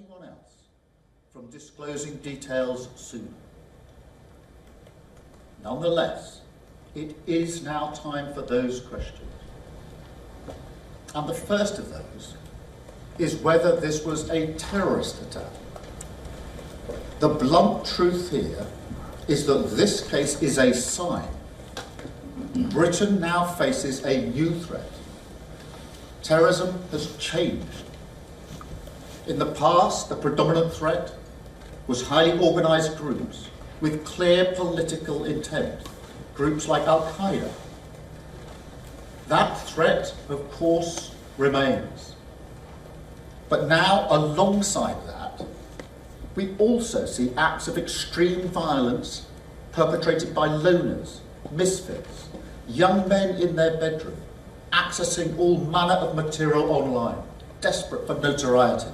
anyone else from disclosing details soon. Nonetheless, it is now time for those questions. And the first of those is whether this was a terrorist attack. The blunt truth here is that this case is a sign. Britain now faces a new threat. Terrorism has changed. In the past, the predominant threat was highly organised groups with clear political intent, groups like Al-Qaeda. That threat, of course, remains. But now, alongside that, we also see acts of extreme violence perpetrated by loners, misfits, young men in their bedroom, accessing all manner of material online, desperate for notoriety.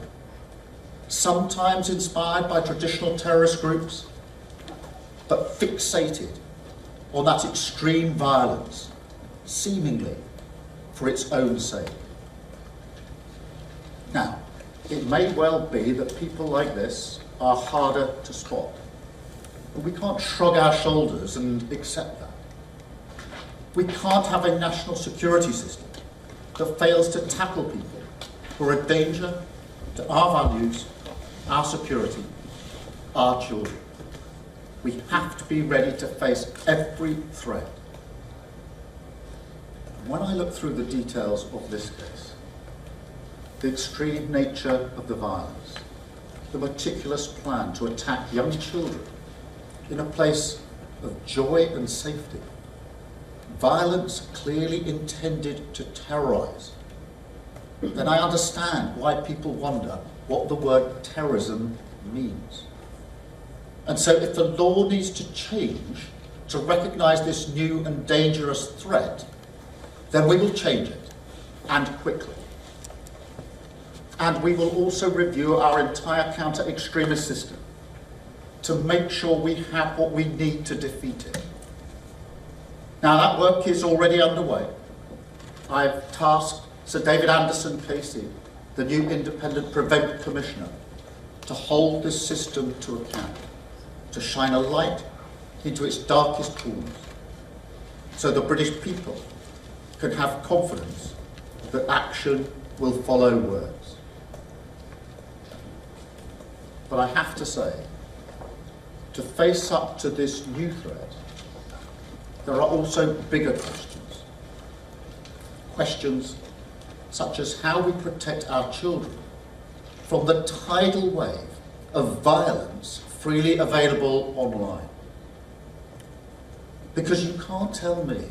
Sometimes inspired by traditional terrorist groups, but fixated on that extreme violence, seemingly for its own sake. Now, it may well be that people like this are harder to spot, but we can't shrug our shoulders and accept that. We can't have a national security system that fails to tackle people who are a danger to our values, our security, our children. We have to be ready to face every threat. When I look through the details of this case, the extreme nature of the violence, the meticulous plan to attack young children in a place of joy and safety, violence clearly intended to terrorise, then I understand why people wonder what the word terrorism means. And so if the law needs to change to recognise this new and dangerous threat, then we will change it, and quickly. And we will also review our entire counter-extremist system to make sure we have what we need to defeat it. Now that work is already underway. I've tasked Sir David Anderson Casey, the new independent Prevent Commissioner, to hold this system to account, to shine a light into its darkest corners, so the British people can have confidence that action will follow words. But I have to say, to face up to this new threat, there are also bigger questions. Questions such as how we protect our children from the tidal wave of violence freely available online. Because you can't tell me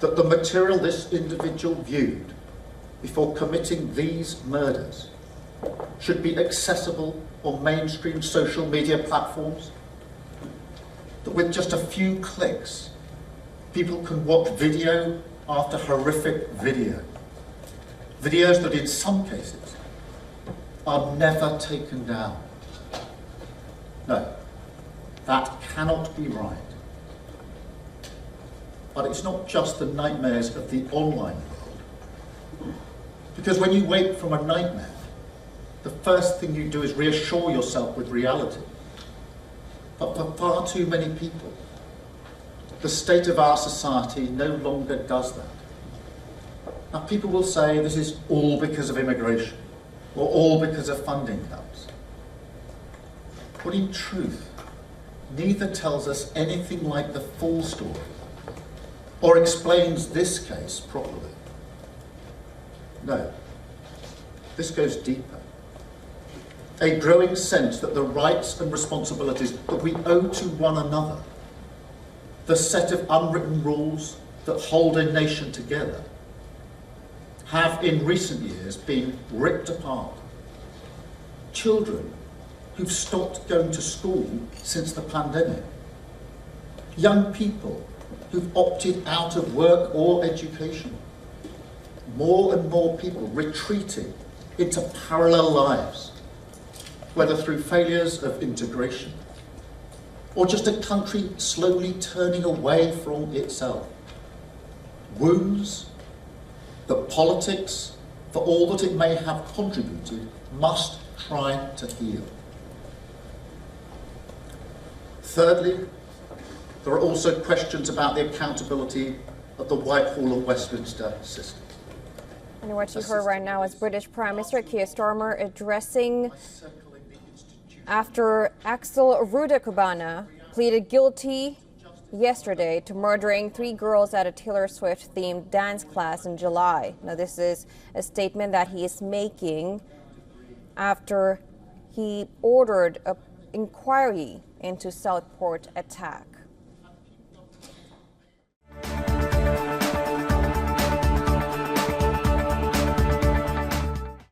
that the material this individual viewed before committing these murders should be accessible on mainstream social media platforms, that with just a few clicks people can watch video after horrific video, videos that in some cases are never taken down. No, that cannot be right. But it's not just the nightmares of the online world. Because when you wake from a nightmare, the first thing you do is reassure yourself with reality. But for far too many people, the state of our society no longer does that. Now people will say this is all because of immigration, or all because of funding cuts. But in truth, neither tells us anything like the full story, or explains this case properly. No, this goes deeper. A growing sense that the rights and responsibilities that we owe to one another, the set of unwritten rules that hold a nation together, have in recent years been ripped apart. Children who've stopped going to school since the pandemic. Young people who've opted out of work or education. More and more people retreating into parallel lives, whether through failures of integration or just a country slowly turning away from itself. Wounds that politics, for all that it may have contributed, must try to heal. Thirdly, there are also questions about the accountability of the Whitehall and Westminster system. And what you heard right now is British Prime Minister Keir Starmer addressing after Axel Rudakubana pleaded guilty yesterday to murdering 3 girls at a Taylor Swift-themed dance class in July. Now, this is a statement that he is making after he ordered an inquiry into Southport attack.